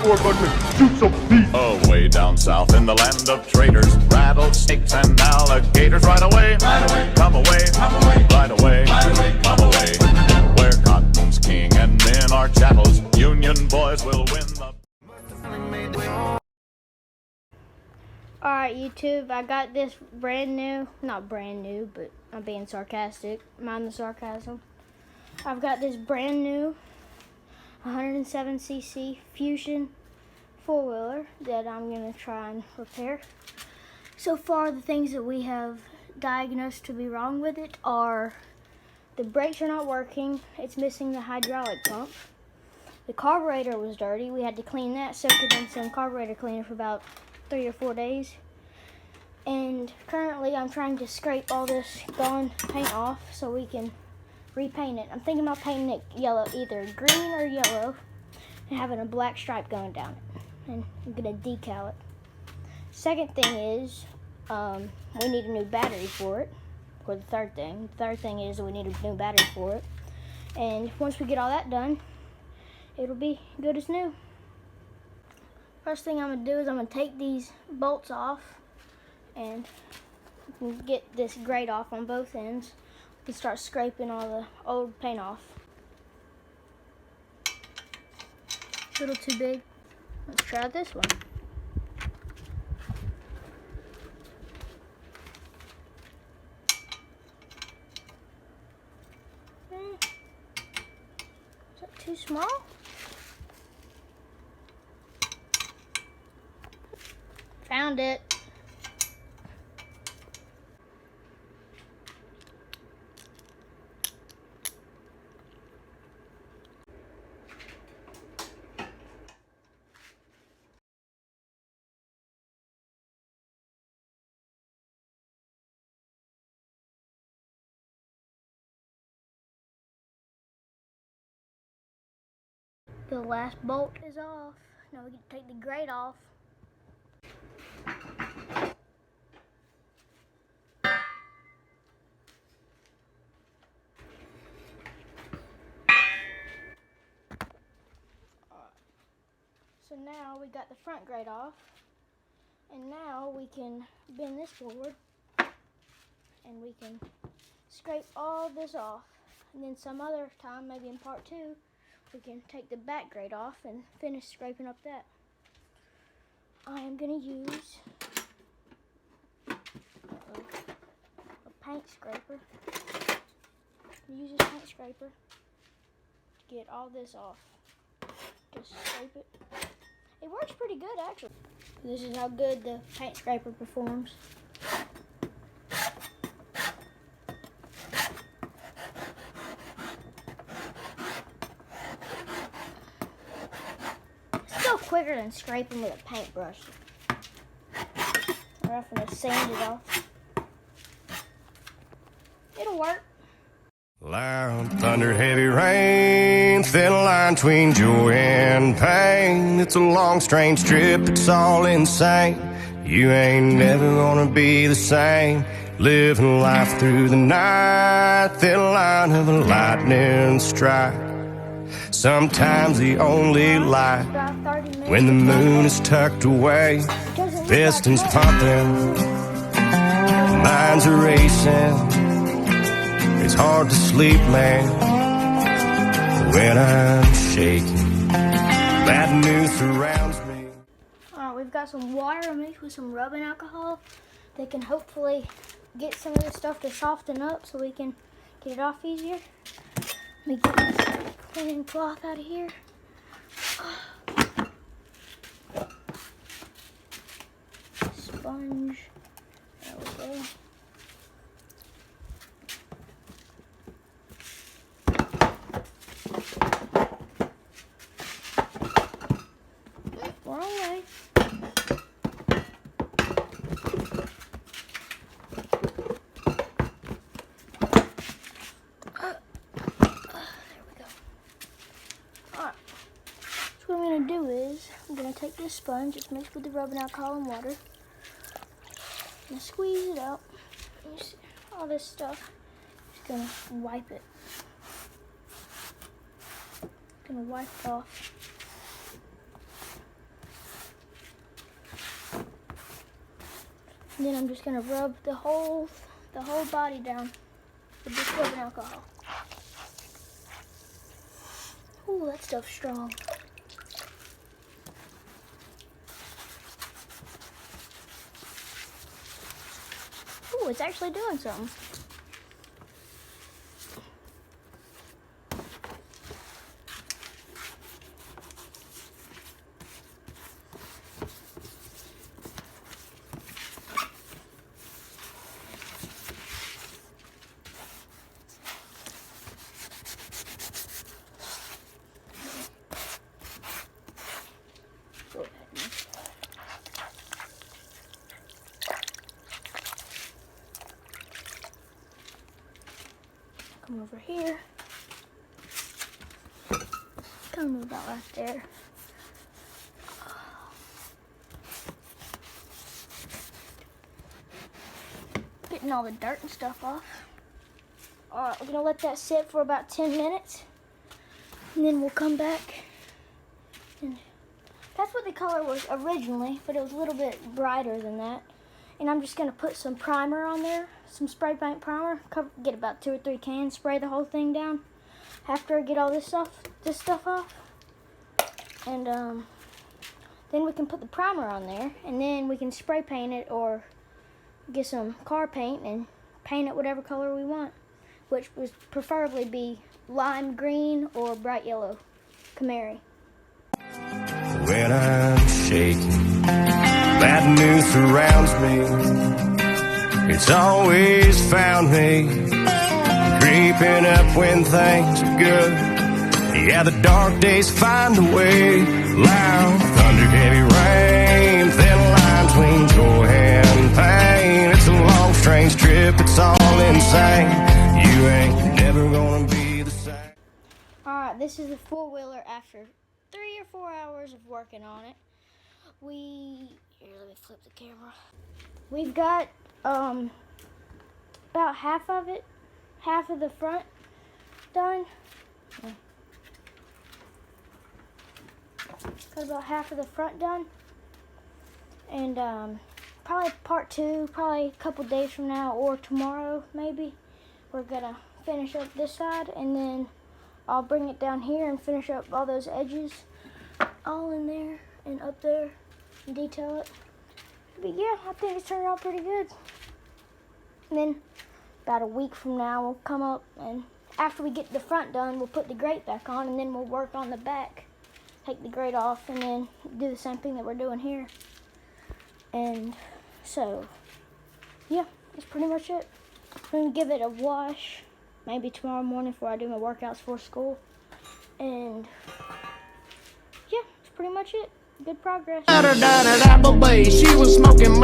Shoot some beef. Way down south in the land of traders, rattlesnakes and alligators. Right away, come away, right away, come away. Where cotton's king and men are chattels, Union boys will win the. Alright, YouTube, I got this brand new, not brand new, but I'm being sarcastic, mind the sarcasm. I've got this brand new 107cc Fusion four-wheeler that I'm going to try and repair. So far, the things that we have diagnosed to be wrong with it are the brakes are not working, it's missing the hydraulic pump. The carburetor was dirty, we had to clean that, soak it in some carburetor cleaner for about 3 or 4 days. And currently I'm trying to scrape all this gone paint off so we can repaint it. I'm thinking about painting it yellow, either green or yellow, and having a black stripe going down it. And I'm gonna decal it. Second thing is, we need a new battery for it. Or the third thing. The third thing is we need a new battery for it. And once we get all that done, it'll be good as new. First thing I'm gonna do is I'm gonna take these bolts off and get this grate off on both ends and start scraping all the old paint off. A little too big. Let's try this one. Is that too small? Found it. The last bolt is off. Now we can take the grate off. So now we got the front grate off, and now we can bend this forward and we can scrape all this off, and then some other time, maybe in part 2, we can take the back grate off and finish scraping up that. I am going to use a paint scraper. Use this paint scraper to get all this off. Just scrape it. It works pretty good, actually. This is how good the paint scraper performs. It's still quicker than scraping with a paintbrush. Or I'm gonna sand it off. It'll work. Loud thunder, heavy rain, thin line between joy and pain. It's a long, strange trip, it's all insane. You ain't never gonna be the same. Living life through the night, thin line of a lightning strike. Sometimes the only light when the moon is tucked away. Pistons pumping, minds are racing. It's hard to sleep, man, when I'm shaking. Bad news surrounds me. Alright, we've got some water mixed with some rubbing alcohol that can hopefully get some of this stuff to soften up so we can get it off easier. Let me get this cleaning cloth out of here. Sponge. There we go. Wrong way. There we go. Alright. So what I'm going to do is, I'm going to take this sponge, it's mixed with the rubbing alcohol and water, and squeeze it out. You see all this stuff. Just going to wipe it. Going to wipe it off. And then I'm just gonna rub the whole body down with this rubbing alcohol. Ooh, that stuff's strong. Ooh, it's actually doing something. Go ahead. Come over here. Come about right there. Getting all the dirt and stuff off. Alright, we're gonna let that sit for about 10 minutes. And then we'll come back. And that's what the color was originally, but it was a little bit brighter than that. And I'm just gonna put some primer on there, some spray paint primer. Get about 2 or 3 cans, spray the whole thing down. After I get all this stuff off. And then we can put the primer on there, and then we can spray paint it or get some car paint and paint it whatever color we want, which would preferably be lime green or bright yellow Camry. When I'm shaking, bad news surrounds me. It's always found me creeping up when things are good. Yeah, the dark days find a way. Loud thunder, heavy rain, thin line between joy and pain. It's a long, strange trip, it's all insane. You ain't never gonna be the same. Alright, this is a four-wheeler after 3 or 4 hours of working on it. Here, let me flip the camera. We've got about half of it, half of the front done. Got about half of the front done. And probably part 2, probably a couple days from now or tomorrow maybe, we're gonna finish up this side, and then I'll bring it down here and finish up all those edges all in there and up there and detail it. But yeah, I think it's turned out pretty good. And then about a week from now we'll come up, and after we get the front done we'll put the grate back on, and then we'll work on the back. Take the grate off and then do the same thing that we're doing here. And so yeah, that's pretty much it. I'm gonna give it a wash maybe tomorrow morning before I do my workouts for school. And yeah, that's pretty much it. Good progress. She was smoking